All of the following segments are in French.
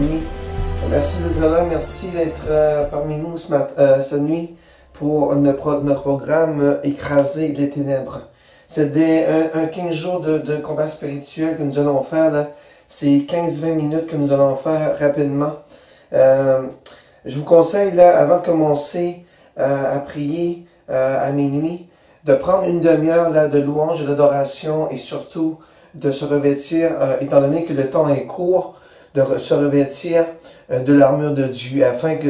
nuit. Merci d'être là, merci d'être parmi nous cette nuit pour notre programme Écraser les ténèbres. C'est un 15 jours de combat spirituel que nous allons faire. C'est 15-20 minutes que nous allons faire rapidement. Je vous conseille, là, avant de commencer à prier à minuit, de prendre une demi-heure de louange et d'adoration et surtout de se revêtir, étant donné que le temps est court, de se revêtir de l'armure de Dieu, afin que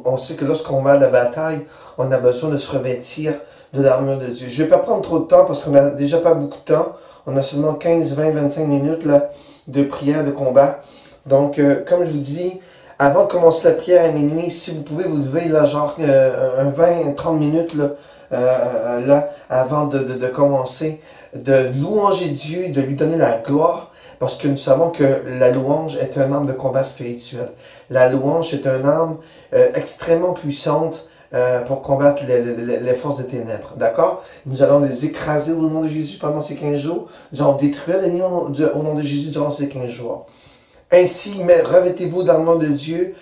on sait que lorsqu'on va à la bataille, on a besoin de se revêtir de l'armure de Dieu. Je ne vais pas prendre trop de temps parce qu'on n'a déjà pas beaucoup de temps. On a seulement 15, 20, 25 minutes là, de prière, de combat. Donc, comme je vous dis, avant de commencer la prière à minuit, si vous pouvez vous lever là, genre un 20-30 minutes là, avant de commencer, de louanger Dieu, de lui donner la gloire, parce que nous savons que la louange est un arme de combat spirituel. La louange est une arme extrêmement puissante pour combattre les forces des ténèbres. D'accord? Nous allons les écraser au nom de Jésus pendant ces 15 jours. Nous allons détruire les lions au nom de Jésus durant ces 15 jours. Ainsi, revêtez-vous d'armure de Dieu.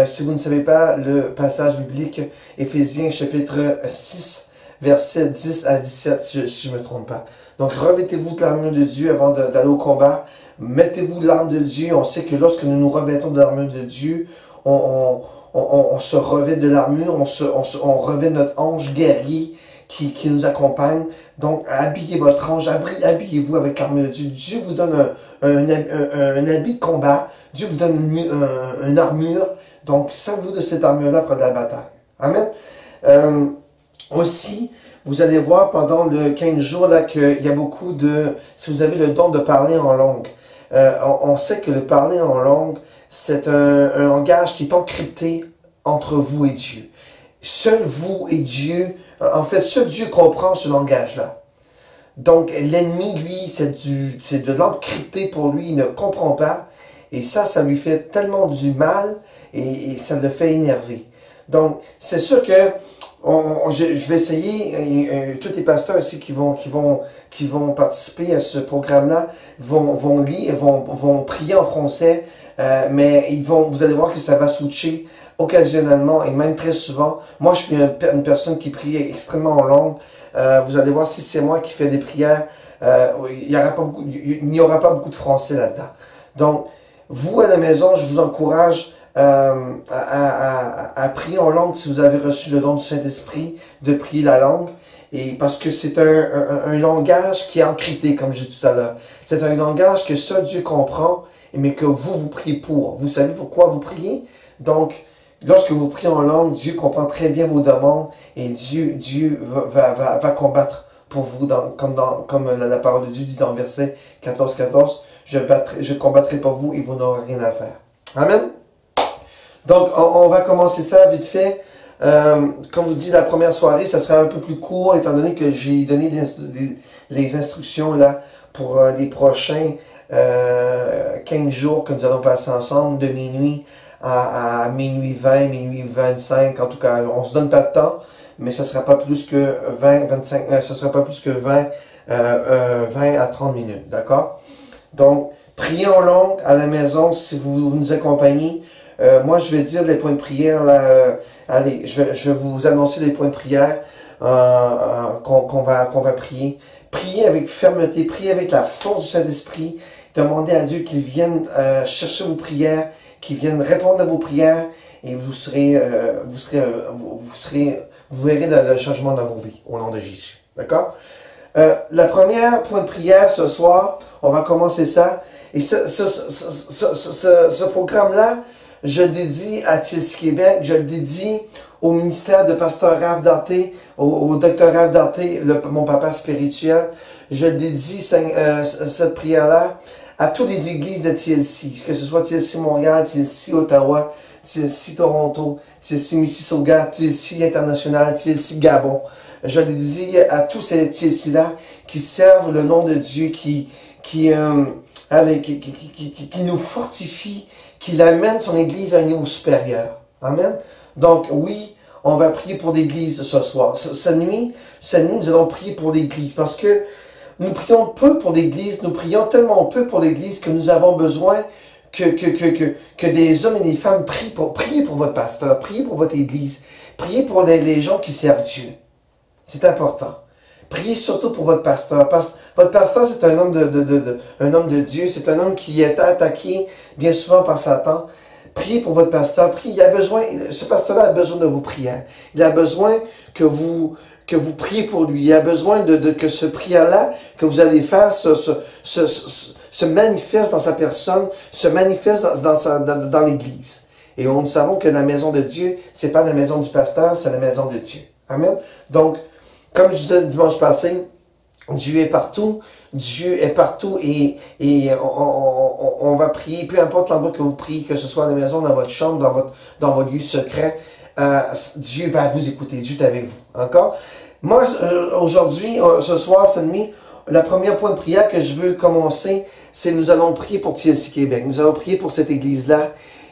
Si vous ne savez pas le passage biblique, Éphésiens chapitre 6, versets 10 à 17, si je ne me trompe pas. Donc, revêtez-vous de l'armure de Dieu avant d'aller au combat. Mettez-vous l'arme de Dieu. On sait que lorsque nous nous revêtons de l'armure de Dieu, on se revêt de l'armure, on revêt notre ange guerrier qui nous accompagne. Donc, habillez votre ange, habillez-vous avec l'armure de Dieu. Dieu vous donne un habit de combat. Dieu vous donne une armure. Donc, servez-vous de cette armure-là pour la bataille. Amen. Aussi, vous allez voir pendant le 15 jours là qu'il y a beaucoup de... Si vous avez le don de parler en langue, on sait que le parler en langue, c'est un langage qui est encrypté entre vous et Dieu. Seul vous et Dieu, en fait, seul Dieu comprend ce langage-là. Donc, l'ennemi, lui, c'est de l'encrypté pour lui, il ne comprend pas. Et ça lui fait tellement du mal et ça le fait énerver. Donc, c'est sûr que je vais essayer, et tous les pasteurs ici qui vont participer à ce programme-là vont lire, vont prier en français, mais vous allez voir que ça va switcher occasionnellement et même très souvent. Moi, je suis une personne qui prie extrêmement en langue. Vous allez voir, si c'est moi qui fais des prières, il n'y aura pas beaucoup de français là-dedans. Donc, vous à la maison, je vous encourage à prier en langue si vous avez reçu le don du Saint-Esprit, de prier la langue. Et parce que c'est un langage qui est encrypté, comme j'ai dit tout à l'heure. C'est un langage que seul Dieu comprend, mais que vous priez pour. Vous savez pourquoi vous priez? Donc, lorsque vous priez en langue, Dieu comprend très bien vos demandes et Dieu va combattre pour vous, comme la parole de Dieu dit dans le verset 14-14, je combattrai pour vous et vous n'aurez rien à faire. Amen. Donc, on va commencer ça vite fait. Comme je vous dis, la première soirée, ça sera un peu plus court, étant donné que j'ai donné les instructions là pour les prochains 15 jours que nous allons passer ensemble, de minuit à minuit 20, minuit 25. En tout cas, on se donne pas de temps, mais ça sera pas plus que 20 à 30 minutes, d'accord? Donc, priez en langue à la maison si vous nous accompagnez. Moi, je vais dire les points de prière. Là, allez, je vais vous annoncer les points de prière qu'on va prier. Priez avec fermeté, priez avec la force du Saint-Esprit. Demandez à Dieu qu'il vienne chercher vos prières, qu'il vienne répondre à vos prières, et vous verrez le changement dans vos vies, au nom de Jésus. D'accord? La première point de prière ce soir, on va commencer ça. Et ce programme-là, je le dédie à TLC Québec, je le dédie au ministère de Pasteur Raph Darté, au Dr Raph Darté, mon papa spirituel. Je le dédie cette prière-là à toutes les églises de TLC, que ce soit TLC Montréal, TLC Ottawa, TLC Toronto, TLC Mississauga, TLC International, TLC Gabon. Je le dédie à tous ces TLC-là qui servent le nom de Dieu, qui nous fortifie, qu'il amène son Église à un niveau supérieur. Amen. Donc, oui, on va prier pour l'Église ce soir. Cette nuit, nous allons prier pour l'Église parce que nous prions peu pour l'Église, nous prions tellement peu pour l'Église que nous avons besoin que des hommes et des femmes priez pour votre pasteur, priez pour votre église, priez pour les gens qui servent Dieu. C'est important. Priez surtout pour votre pasteur. Votre pasteur, c'est un homme un homme de Dieu. C'est un homme qui est attaqué bien souvent par Satan. Priez pour votre pasteur. Priez. Ce pasteur-là a besoin de vos prières. Il a besoin que vous priez pour lui. Il a besoin que ce prière-là que vous allez faire se manifeste dans sa personne, se manifeste dans l'Église. Et nous savons que la maison de Dieu, c'est pas la maison du pasteur, c'est la maison de Dieu. Amen. Donc, comme je disais dimanche passé, Dieu est partout. Dieu est partout et on va prier, peu importe l'endroit que vous priez, que ce soit à la maison, dans votre chambre, dans votre lieu secret, Dieu va vous écouter. Dieu est avec vous. Encore? Moi, aujourd'hui, ce soir, cette nuit, le premier point de prière que je veux commencer, c'est nous allons prier pour TLC Québec. Nous allons prier pour cette église-là.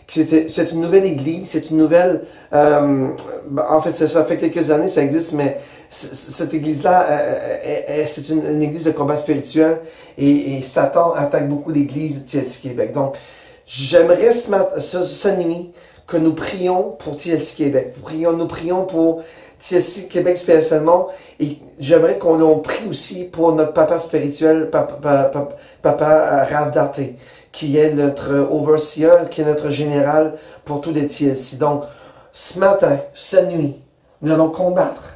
C'est une nouvelle église, c'est une nouvelle... en fait, ça fait quelques années, ça existe, mais cette église-là, c'est une église de combat spirituel et Satan attaque beaucoup l'église de TLC Québec. Donc, j'aimerais ce nuit que nous prions pour TLC Québec. Nous prions pour TLC Québec spécialement et j'aimerais qu'on prie aussi pour notre papa spirituel, papa Rav Darté, qui est notre overseer, qui est notre général pour tout les TLC. Donc, ce matin, cette nuit, nous allons combattre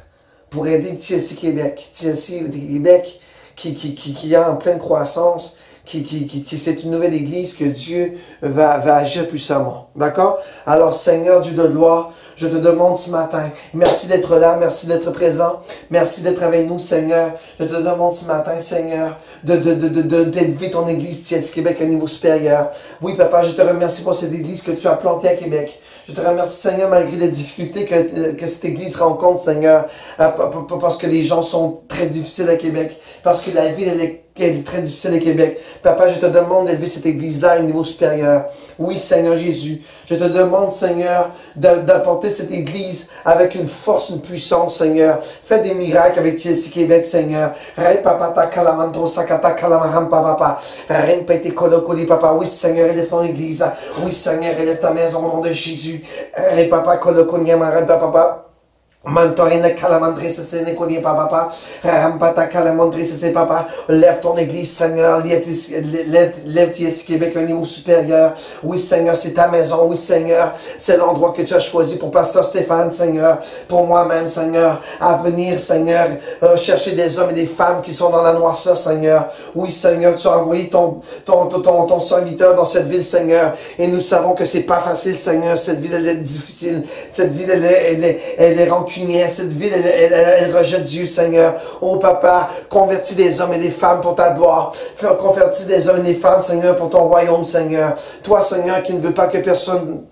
pour aider TLC Québec. TLC Québec qui est en pleine croissance, c'est une nouvelle église que Dieu va agir puissamment. D'accord? Alors, Seigneur Dieu de gloire, je te demande ce matin, merci d'être là, merci d'être présent, merci d'être avec nous, Seigneur. Je te demande ce matin, Seigneur, d'élever ton église TLC Québec à un niveau supérieur. Oui, Papa, je te remercie pour cette église que tu as plantée à Québec. Je te remercie, Seigneur, malgré les difficultés que cette église rencontre, Seigneur, parce que les gens sont très difficiles à Québec, parce que la vie, elle est très difficile à Québec. Papa, je te demande d'élever cette église-là à un niveau supérieur. Oui, Seigneur Jésus, je te demande, Seigneur, d'apporter cette église avec une force, une puissance, Seigneur. Fais des miracles avec TLC Québec, Seigneur. Oui, Seigneur, élève ton église. Oui, Seigneur, élève ta maison au nom de Jésus. Mantorina calamandre c'est ne connaît pas papa rampata calamandre c'est papa lève ton église Seigneur lève TLC Québec à un niveau supérieur. Oui Seigneur, c'est ta maison. Oui Seigneur, c'est l'endroit que tu as choisi pour pasteur Stéphane, Seigneur, pour moi-même, Seigneur, à venir, Seigneur, chercher des hommes et des femmes qui sont dans la noirceur, Seigneur. Oui Seigneur, tu as envoyé ton serviteur dans cette ville, Seigneur, et nous savons que c'est pas facile, Seigneur. Cette ville elle est difficile, cette ville elle est rancunière. Cette ville, elle rejette Dieu, Seigneur. Oh, Papa, convertis des hommes et des femmes pour ta gloire. Convertis des hommes et des femmes, Seigneur, pour ton royaume, Seigneur. Toi, Seigneur, qui ne veux pas que personne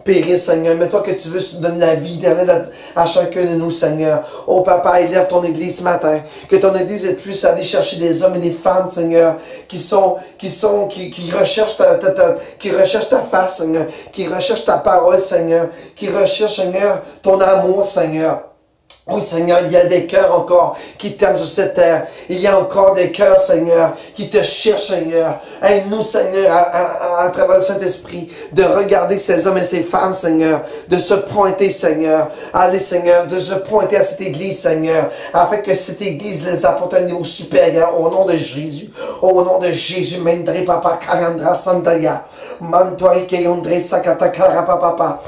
périsse, Seigneur, mais toi que tu veux donner la vie éternelle à chacun de nous, Seigneur. Oh, Papa, élève ton église ce matin. Que ton église aide plus à aller chercher des hommes et des femmes, Seigneur, qui recherchent ta face, Seigneur, qui recherchent ta parole, Seigneur, qui recherchent, Seigneur, ton amour, Seigneur. Oui, Seigneur, il y a des cœurs encore qui t'aiment sur cette terre. Il y a encore des cœurs, Seigneur, qui te cherchent, Seigneur. Aide-nous, Seigneur, à travers le Saint-Esprit, de regarder ces hommes et ces femmes, Seigneur, de se pointer, Seigneur. Allez, Seigneur, de se pointer à cette église, Seigneur, afin que cette église les apporte à un niveau supérieur, au nom de Jésus. Au nom de Jésus, Mendre Papa Karandra Santaya. Mantoire Keyondre Sakata Karapa Papa.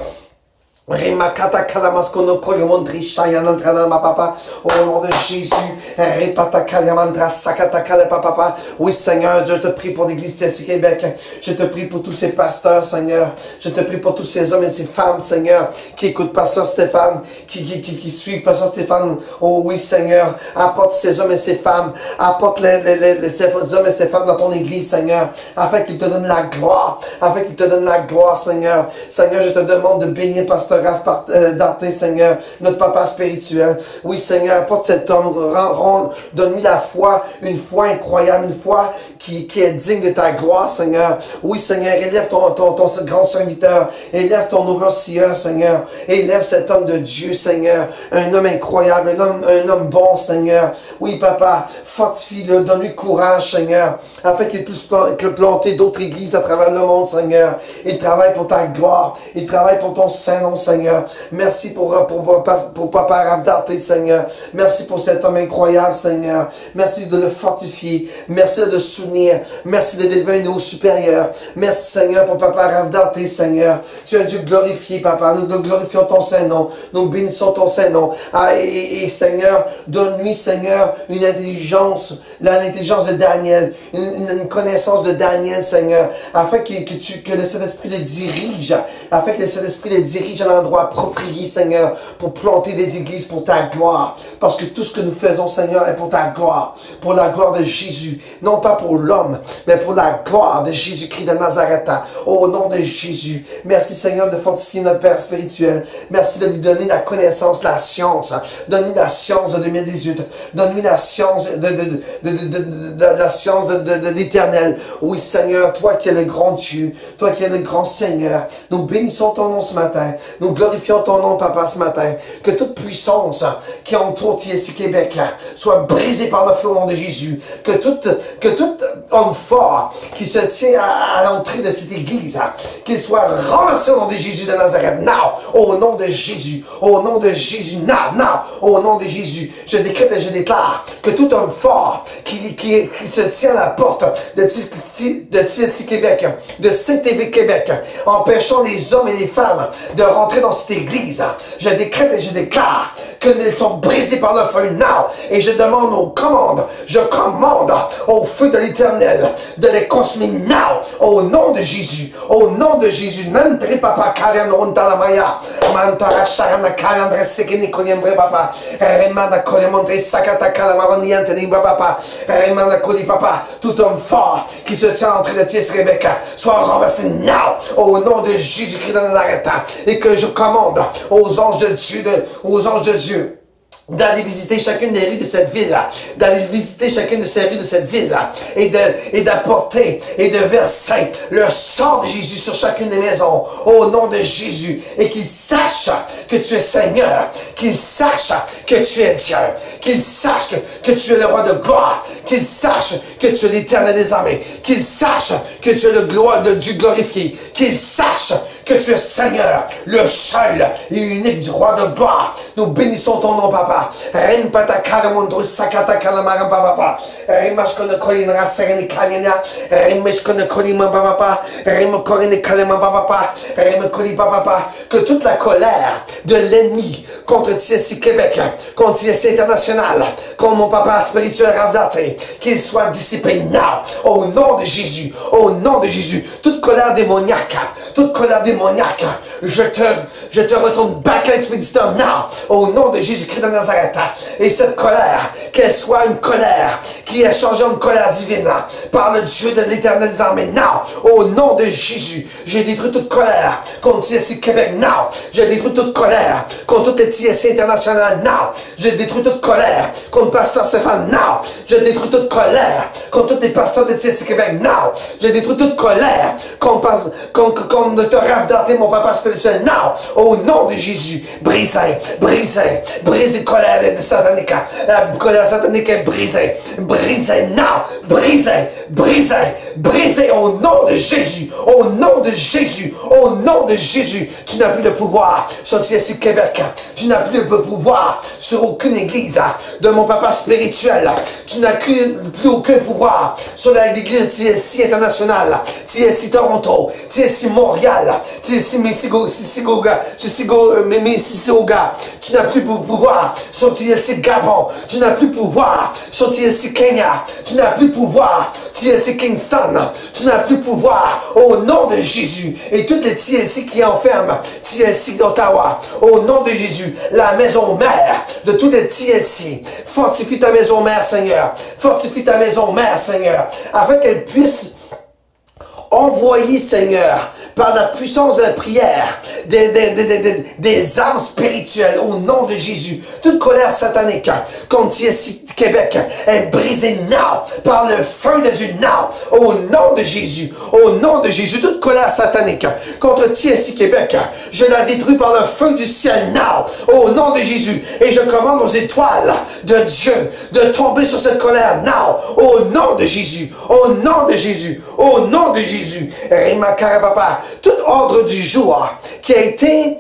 Remakata kalamaskono kolyomondri shayanantrana ma papa. Au nom de Jésus. Repata kalamandra sakata kalapapa. Oui, Seigneur, je te prie pour l'église TLC Québec. Je te prie pour tous ces pasteurs, Seigneur. Je te prie pour tous ces hommes et ces femmes, Seigneur, qui écoutent Pasteur Stéphane, qui suivent Pasteur Stéphane. Oh oui, Seigneur. Apporte ces hommes et ces femmes. Apporte ces hommes et ces femmes dans ton église, Seigneur. Afin qu'ils te donnent la gloire. Afin qu'ils te donnent la gloire, Seigneur. Seigneur, je te demande de bénir Pasteur Darté, Seigneur, notre papa spirituel. Oui, Seigneur, apporte cet homme, donne-lui la foi, une foi incroyable, une foi qui est digne de ta gloire, Seigneur. Oui, Seigneur, élève ton grand serviteur, élève ton overseer, Seigneur, élève cet homme de Dieu, Seigneur, un homme incroyable, un homme bon, Seigneur. Oui, papa, fortifie-le, donne-lui courage, Seigneur, afin qu'il puisse planter d'autres églises à travers le monde, Seigneur. Il travaille pour ta gloire, il travaille pour ton Saint-Nom, Seigneur. Merci pour papa Rav Darté, Seigneur. Merci pour cet homme incroyable, Seigneur. Merci de le fortifier, merci de le soutenir. Merci de l'élever à un niveau supérieur. Merci, Seigneur, pour papa Rav Darté, Seigneur. Tu es un Dieu glorifié, papa. Nous glorifions ton Saint-Nom. Nous bénissons ton Saint-Nom. Et Seigneur, donne-lui, Seigneur, une intelligence, l'intelligence de Daniel, une connaissance de Daniel, Seigneur, afin que le Saint-Esprit le dirige, afin que le Saint-Esprit le dirige à l'endroit approprié, Seigneur, pour planter des églises pour ta gloire. Parce que tout ce que nous faisons, Seigneur, est pour ta gloire, pour la gloire de Jésus. Non pas pour l'homme, mais pour la gloire de Jésus-Christ de Nazareth. Au nom de Jésus. Merci, Seigneur, de fortifier notre Père spirituel. Merci de lui donner la connaissance, la science. Donne-lui la science de 2018. Donne-lui la science de l'éternel. Oui, Seigneur, toi qui es le grand Dieu, toi qui es le grand Seigneur, nous bénissons ton nom ce matin. Nous glorifions ton nom, Papa, ce matin. Que toute puissance qui entoure TSC Québec soit brisée par le feu au nom de Jésus. Que tout homme fort qui se tient à l'entrée de cette église, qu'il soit renversé au nom de Jésus de Nazareth. Now, au nom de Jésus. Au nom de Jésus. Now. Au nom de Jésus. Je décrète et je déclare que tout homme fort qui se tient à la porte de TSC Québec, de Saint-TV Québec, empêchant les hommes et les femmes de rentrer dans cette église, je décrète et je déclare qu'ils sont brisés par le feu now. Et je demande aux commandes, je commande au feu de l'Éternel de les consumer now. Au nom de Jésus. Au nom de Jésus. N'entrez papa karian onta la maya. Mantara sharana karian resekeni konyembre papa. Remanda kolemondre sakata kalamaroni anteni papa. Remanda koli papa. Tout homme fort qui se tient entre les tiers Rebecca soit renversé now. Au nom de Jésus-Christ de Nazareth. Et que je commande aux anges de Dieu, d'aller visiter chacune des rues de cette ville-là, d'aller visiter chacune de ces rues de cette ville-là, et d'apporter et de verser le sang de Jésus sur chacune des maisons, au nom de Jésus, et qu'ils sachent que tu es Seigneur, qu'ils sachent que tu es Dieu, qu'ils sachent que tu es le roi de gloire, qu'ils sachent que tu es l'Éternel des armées, qu'ils sachent que tu es le gloire de Dieu glorifié, qu'ils sachent que tu es Seigneur, le seul et unique du roi de gloire. Nous bénissons ton nom, Papa. Rempata karamondro sakata kalamaram papa. Remashkone kolina sereni kalina. Remeshkone kolima papa. Remkorine kalema papa. Remkoli papa. Que toute la colère de l'ennemi contre TSC Québec, contre TSC International, contre mon papa spirituel Rav Darté, qu'il soit dissipé now. Au nom de Jésus. Au nom de Jésus. Toute colère démoniaque. Toute colère démoniaque. Je te retourne back à l'expéditeur now. Au nom de Jésus-Christ de Nazareth. Et cette colère, qu'elle soit une colère qui est changée en colère divine par le Dieu de l'Éternel des armées. Now, au nom de Jésus, j'ai détruit toute colère contre TSC Québec. Now, j'ai détruit toute colère contre toutes les TSC internationales. Now, j'ai détruit toute colère contre Pasteur Stéphane. Now, j'ai détruit toute colère contre tous les pasteurs de TSC Québec. Now, j'ai détruit toute colère contre Dr. Rav Darté, mon papa spirituel. Now, au nom de Jésus, brisez colère satanique. La colère satanique est brisée. Brisée now. Brisée au nom de Jésus. Au nom de Jésus. Au nom de Jésus. Tu n'as plus de pouvoir sur TSC Québec. Tu n'as plus de pouvoir sur aucune église de mon papa spirituel. Tu n'as plus aucun pouvoir sur l'église TSC internationale, TSC Toronto, TSC Montréal, TSC Mississauga. Tu n'as plus de pouvoir sur TSC Gabon. Tu n'as plus de pouvoir sur TSC Kenya. Tu n'as plus de pouvoir TSC Kingston. Tu n'as plus de pouvoir au nom de Jésus. Et toutes les TSC qui enferment TSC Ottawa. Au nom de Jésus, la maison mère de toutes les TSC. Fortifie ta maison mère, Seigneur. Fortifie ta maison mère, Seigneur. Afin qu'elle puisse envoyer, Seigneur, par la puissance de la prière, des armes spirituelles, au nom de Jésus. Toute colère satanique contre TSC Québec est brisée now, par le feu de Dieu now, au nom de Jésus. Au nom de Jésus, toute colère satanique contre TSC Québec, je la détruis par le feu du ciel now, au nom de Jésus. Et je commande aux étoiles de Dieu de tomber sur cette colère now, au nom de Jésus. Au nom de Jésus. Au nom de Jésus. Papa, tout ordre du jour qui a été,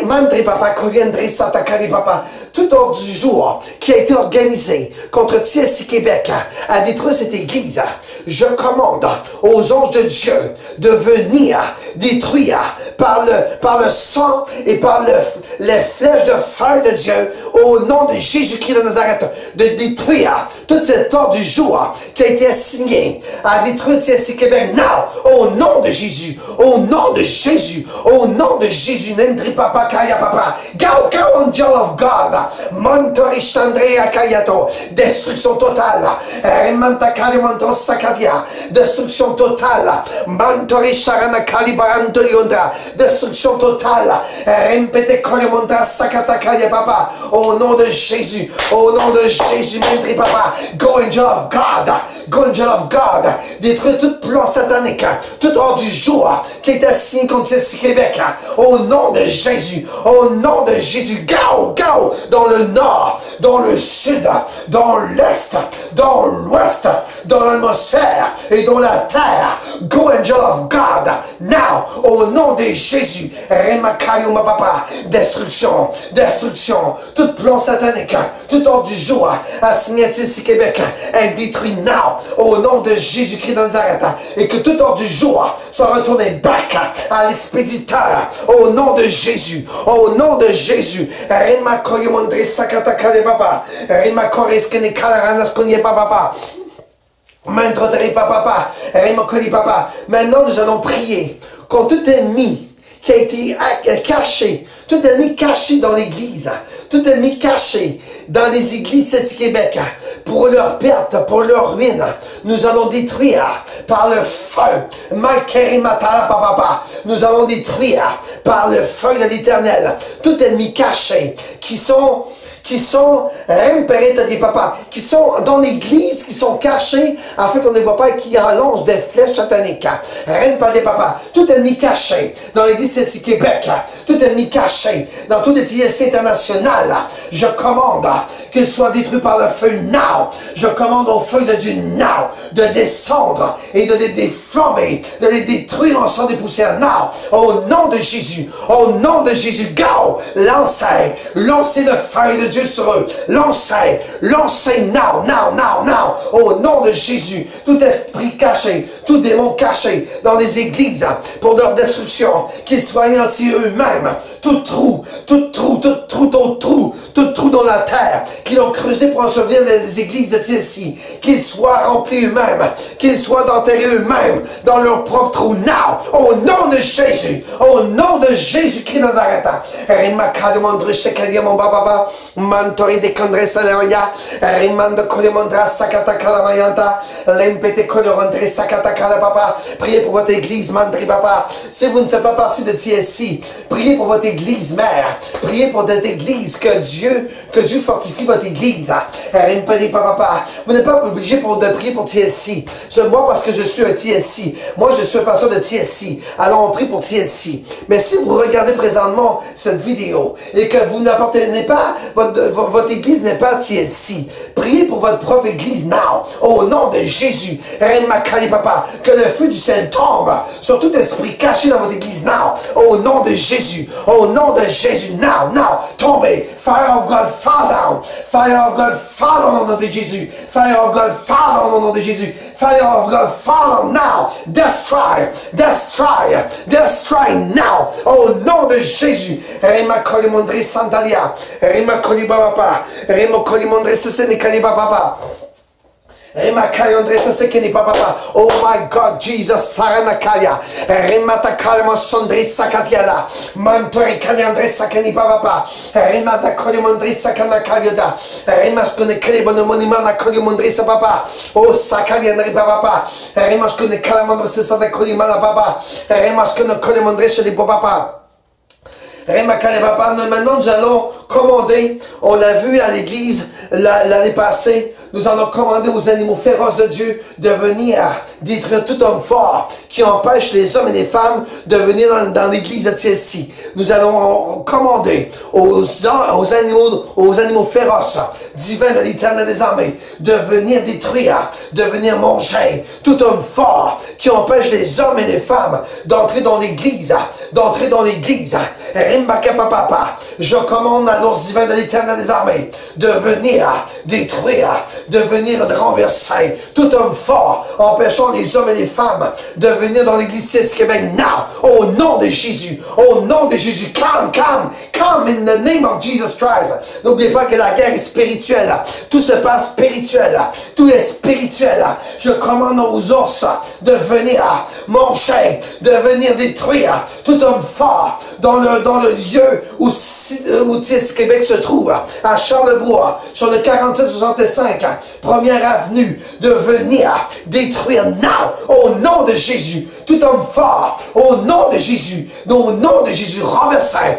Mandre Papa, Coriandre Satakari Papa, tout ordre du jour qui a été organisé contre TSC Québec à détruire cette église, je commande aux anges de Dieu de venir détruire par le sang et par les flèches de feu de Dieu, au nom de Jésus-Christ de Nazareth, de détruire tout cet ordre du jour qui a été assigné à détruire TSC Québec now, au nom de Jésus, au nom de Jésus, au nom de Jésus. Papa, Kaya Papa, Go, Angel of God, Montori Chandrea Kayato, destruction totale, Remanta Kalimanto Sakadia, destruction totale, Mantori Sharana Kalibarantoriondra, destruction totale, Rempete Kolimonta Sakata Kaya Papa, au nom de Jésus, au nom de Jésus, Mentri Papa, Go, Angel of God, Go, Angel of God, détruire tout plan satanique, tout ordre du jour qui est assigné contre ce Québec, au nom de Jésus, au nom de Jésus, go, go, dans le nord, dans le sud, dans l'est, dans l'ouest, dans l'atmosphère et dans la terre, go angel of God, now, au nom de Jésus, Remakaliuma Papa, destruction, destruction, tout plan satanique, tout ordre du jour, assigné ici Québec, est détruit now, au nom de Jésus-Christ de Nazareth, et que tout ordre du jour soit retourné back à l'expéditeur, au nom de Jésus, au nom de Jésus. Maintenant nous allons prier contre tout ennemi qui a été caché, tout ennemi caché dans l'église, tout ennemi caché dans les églises de Québec, pour leur perte, pour leur ruine, nous allons détruire par le feu, nous allons détruire par le feu de l'Éternel, tout ennemi caché, qui sont qui sont dans l'église, qui sont cachés, afin qu'on ne les voit pas et qui lancent des flèches sataniques. Tout ennemi caché dans l'église de Québec, tout ennemi caché dans tout les TSC international, je commande qu'il soit détruit par le feu now. Je commande au feu de Dieu now de descendre et de les déflammer, de les détruire en sang des poussières now. Au nom de Jésus, au nom de Jésus, go, lancez le feu de Dieu sur eux, lancez now, au nom de Jésus, tout esprit caché, tout démon caché dans les églises pour leur destruction, qu'ils soient anéantis eux-mêmes, tout trou dans la terre, qu'ils ont creusé pour ensevelir les églises de Tilsi, qu'ils soient remplis eux-mêmes, qu'ils soient enterrés eux-mêmes dans leur propre trou now, au nom de Jésus, au nom de Jésus-Christ de Nazareth. Mantori de Condre Saleria, Rimando Colimondra Sakata Kalamayanta, Lempete Colorandre Sakata Kalapapa. Priez pour votre église, Mandri Papa. Si vous ne faites pas partie de TSC, priez pour votre église mère. Priez pour cette église, que Dieu fortifie votre église. Rimpede Papa. Vous n'êtes pas obligé de prier pour TSC. Moi, parce que je suis un TSC. Moi, je suis un pasteur de TSC. Alors, on prie pour TSC. Mais si vous regardez présentement cette vidéo et que vous n'appartenez pas, votre église n'est pas TSC, priez pour votre propre église now, au nom de Jésus. Papa, que le feu du ciel tombe sur tout esprit caché dans votre église now, au nom de Jésus, au nom de Jésus, now, tombez, fire of God, fall down, fire of God, fall down au nom de Jésus, fire of God, fall down au nom de Jésus, fire of God, fall down now, destroy now, au nom de Jésus. Remakolimondre Sandalia, Remakolibaba, Remokolimondre Sesenikaliba Papa. Oh my God, Jesus, Saranakaya, Remata Kalma Sondri Sakatiana, Mantori Kanyandre Sakani Papa, Remata Kolimondri Sakanakalioda, Remaskone Kelebon Monimana Kolimondri Papa, oh Sakaliandri Papa, Remaskone Kalamandre Santa Kolimana Papa, Remaskone Kolimondre Shadi Papa. Maintenant nous allons commander, on l'a vu à l'église l'année passée, nous allons commander aux animaux féroces de Dieu de venir détruire tout homme fort qui empêche les hommes et les femmes de venir dans l'église de Chelsea. Nous allons commander aux animaux féroces, divins de l'Éternel des armées, de venir détruire, de venir manger tout homme fort qui empêche les hommes et les femmes d'entrer dans l'église, Je commande à l'ours divin de l'Éternel des armées de venir détruire, de venir renverser tout homme fort, empêchant les hommes et les femmes de venir dans l'église de Québec. Now, au nom de Jésus, come in the name of Jesus Christ. N'oubliez pas que la guerre est spirituelle, tout se passe spirituel, tout est spirituel. Je commande aux ours de venir manger, de venir détruire tout homme fort dans le lieu où TS Québec se trouve, à Charlebois, sur le 4765, première avenue, de venir détruire now, au nom de Jésus, tout homme fort, au nom de Jésus, renverser,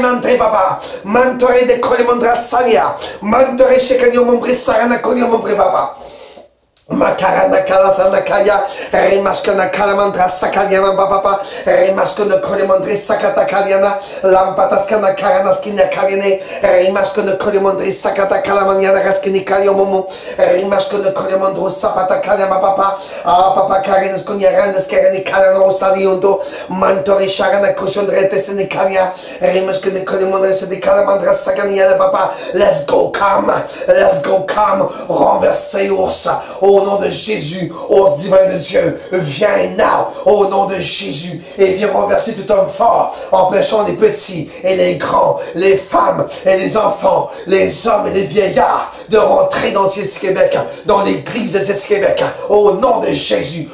mantre papa, mantore de colimandra salia, mantore shekanyo mombri sarana konyo mombri papa. Makarana Kalasanakaya, Remaskana Kalamantra Sakaliana Papa, Remaskana Kolimandri Sakata Kaliana, Lampataskana Karanaskina Kaline, Remaskana Kolimandri Sakata Kalamaniana Raskini Kaliomomo, Remaskana Kolimandro Sapata Kalama Papa, Papa Karinas Kunyarandas Karani Kalano Saliondo, Mantori Sharana Koshondrete Senikalia, Remaskana Kolimandri Sedi Kalamandra Sakaniana Papa. Let's go, come, renverser ours. Au nom de Jésus, ours divin de Dieu, viens now, au nom de Jésus, et viens renverser tout homme fort, empêchant les petits et les grands, les femmes et les enfants, les hommes et les vieillards, de rentrer dans TS Québec, dans l'église de TS Québec, au nom de Jésus,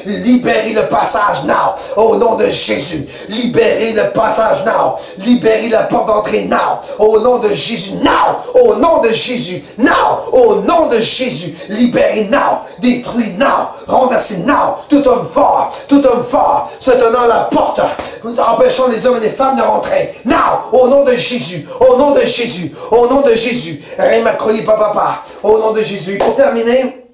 libérez le passage now, au nom de Jésus, libérez le passage now, libérez la porte d'entrée now, au nom de Jésus, now, au nom de Jésus, now, au nom de Jésus, libérez now, détruis now, renversez now, tout homme fort, se tenant à la porte, empêchant les hommes et les femmes de rentrer, now, au nom de Jésus, au nom de Jésus, Rémacroli papa, au nom de Jésus. Pour terminer,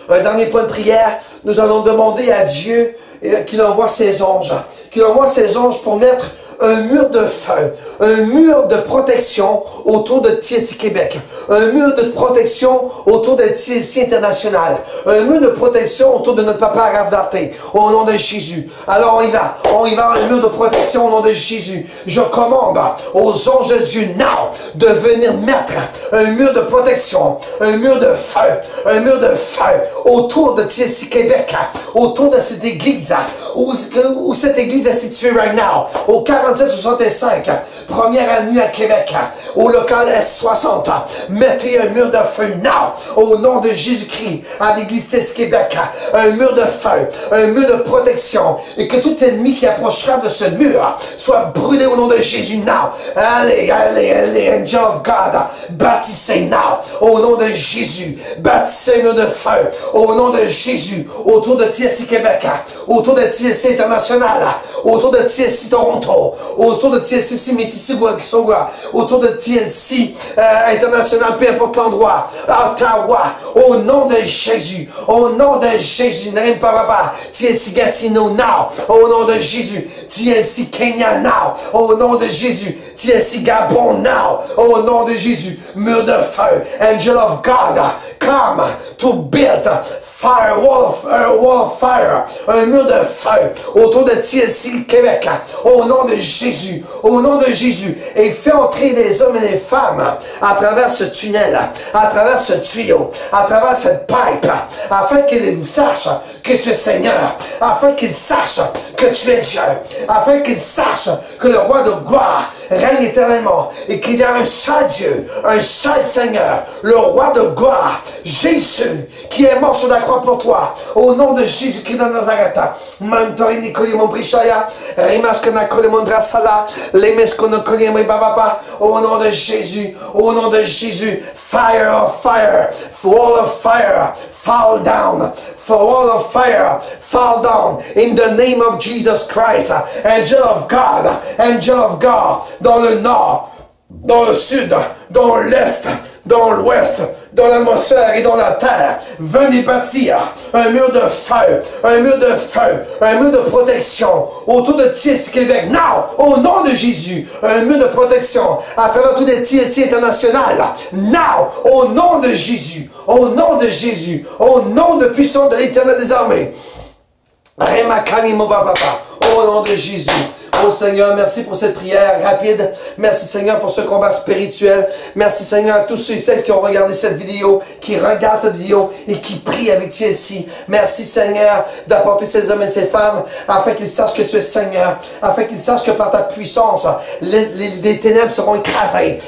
un dernier point de prière, nous allons demander à Dieu qu'il envoie ses anges, pour mettre un mur de feu, un mur de protection autour de TS Québec, un mur de protection autour de TS International, un mur de protection autour de notre papa Ravdaté, au nom de Jésus. Alors on y va, un mur de protection au nom de Jésus. Je commande aux anges de Dieu now de venir mettre un mur de protection, un mur de feu autour de TS Québec, autour de cette église, où cette église est située right now, au 4765, première avenue à Québec, au local S60. Mettez un mur de feu now, au nom de Jésus-Christ, à l'église TS Québec. Un mur de feu, un mur de protection, et que tout ennemi qui approchera de ce mur soit brûlé au nom de Jésus now. Allez, angel of God, bâtissez now, au nom de Jésus, bâtissez un mur de feu, au nom de Jésus, autour de TS Québec, autour de TS International, autour de TS Toronto, autour de TS Mississauga, autour de TS International, peu importe l'endroit, Ottawa, au nom de Jésus, n'aime pas papa, TS Gatineau now, au nom de Jésus, TS Kenya now, au nom de Jésus, TS Gabon now, au nom de Jésus, mur de feu, angel of God, come to build fire, wall of fire, un mur de feu autour de TLC Québec, au nom de Jésus, au nom de Jésus, et fais entrer les hommes et les femmes à travers ce tunnel, à travers ce tuyau, à travers cette pipe, afin qu'ils sachent que tu es Seigneur, afin qu'ils sachent que tu es Dieu, afin qu'ils sachent que le roi de gloire règne éternellement et qu'il y a un seul Dieu, un seul Seigneur, le roi de gloire, Jésus, qui est mort sur la croix pour toi, au nom de Jésus-Christ de Nazareth. Mantori Nicoli Mombrishaya, Rimaskana Kolemondra Sala, Lemeskono Kolemri Babapa, au nom de Jésus, au nom de Jésus, fire of fire, wall of fire, fall down, for wall of fire, fall down, in the name of Jesus Christ, angel of God, dans le nord, dans le sud, dans l'est, dans l'ouest, dans l'atmosphère et dans la terre, venez bâtir un mur de feu, un mur de feu, un mur de protection autour de TLC Québec. Now, au nom de Jésus, un mur de protection à travers tous les TLC internationales. Now, au nom de Jésus, au nom de Jésus, au nom de puissance de l'Éternel des armées. Remakani Mobapapa, au nom de Jésus. Oh Seigneur, merci pour cette prière rapide. Merci Seigneur pour ce combat spirituel. Merci Seigneur à tous ceux et celles qui ont regardé cette vidéo, qui regardent cette vidéo et qui prient avec TLC. Merci Seigneur d'apporter ces hommes et ces femmes afin qu'ils sachent que tu es Seigneur, afin qu'ils sachent que par ta puissance, les ténèbres seront écrasées.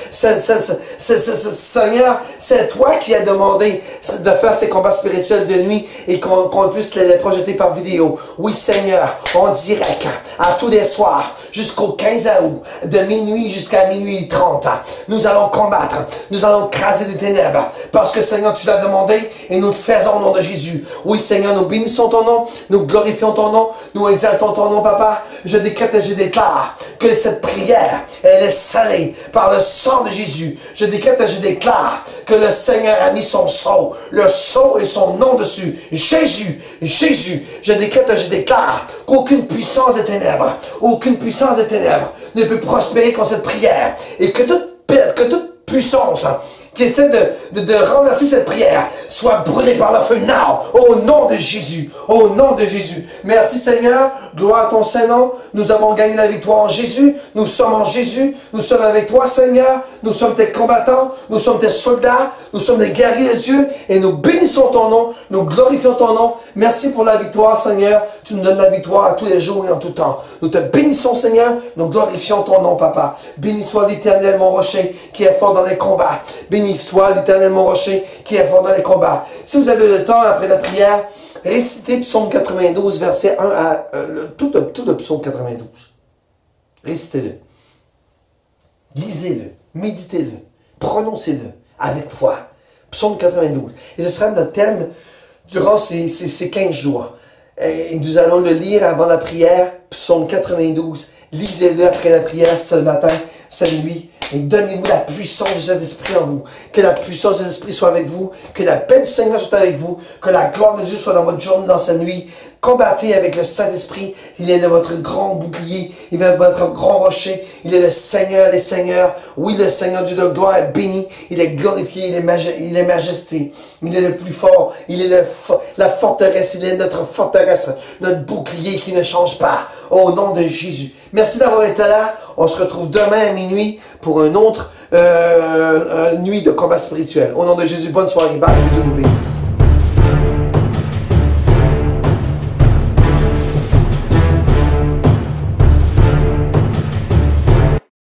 Seigneur, c'est toi qui as demandé de faire ces combats spirituels de nuit et qu'on puisse les projeter par vidéo. Oui Seigneur, en direct, à tous les soirs, jusqu'au 15 août, de minuit jusqu'à minuit 30. Nous allons combattre, nous allons craser les ténèbres, parce que Seigneur, tu l'as demandé, et nous le faisons au nom de Jésus. Oui Seigneur, nous bénissons ton nom, nous glorifions ton nom, nous exaltons ton nom, Papa. Je décrète et je déclare que cette prière, elle est scellée par le sang de Jésus. Je décrète et je déclare que le Seigneur a mis son sceau, le sceau et son nom dessus. Jésus, Jésus, je décrète et je déclare qu'aucune puissance des ténèbres, aucune puissance des ténèbres ne peut prospérer contre cette prière. Et que toute puissance qui essaie de renverser cette prière soit brûlée par le feu now, au nom de Jésus, au nom de Jésus. Merci Seigneur, gloire à ton Saint-Nom. Nous avons gagné la victoire en Jésus, nous sommes en Jésus, nous sommes avec toi Seigneur, nous sommes tes combattants, nous sommes tes soldats, nous sommes des guerriers de Dieu et nous bénissons ton nom, nous glorifions ton nom. Merci pour la victoire Seigneur, tu nous donnes la victoire à tous les jours et en tout temps. Nous te bénissons Seigneur, nous glorifions ton nom Papa. Béni soit l'Éternel mon rocher qui est fort dans les combats. Béni soit l'Éternel mon rocher qui est fort dans les combats. Si vous avez le temps après la prière, récitez Psaume 92 verset 1 à tout le Psaume 92. Récitez-le. Lisez-le, méditez-le, prononcez-le avec foi. Psaume 92. Et ce sera notre thème durant ces 15 jours. Et nous allons le lire avant la prière, Psaume 92. Lisez-le après la prière ce matin, cette nuit. Et donnez-vous la puissance du Saint-Esprit en vous. Que la puissance de l'Esprit soit avec vous. Que la paix du Seigneur soit avec vous. Que la gloire de Dieu soit dans votre journée, dans cette nuit. Combattez avec le Saint-Esprit. Il est votre grand bouclier. Il est votre grand rocher. Il est le Seigneur des Seigneurs. Oui, le Seigneur Dieu de gloire est béni. Il est glorifié. Il est majesté. Il est le plus fort. Il est la forteresse. Il est notre forteresse. Notre bouclier qui ne change pas. Au nom de Jésus. Merci d'avoir été là. On se retrouve demain à minuit pour une autre nuit de combat spirituel. Au nom de Jésus, bonne soirée. Bye. Que Dieu vous bénisse.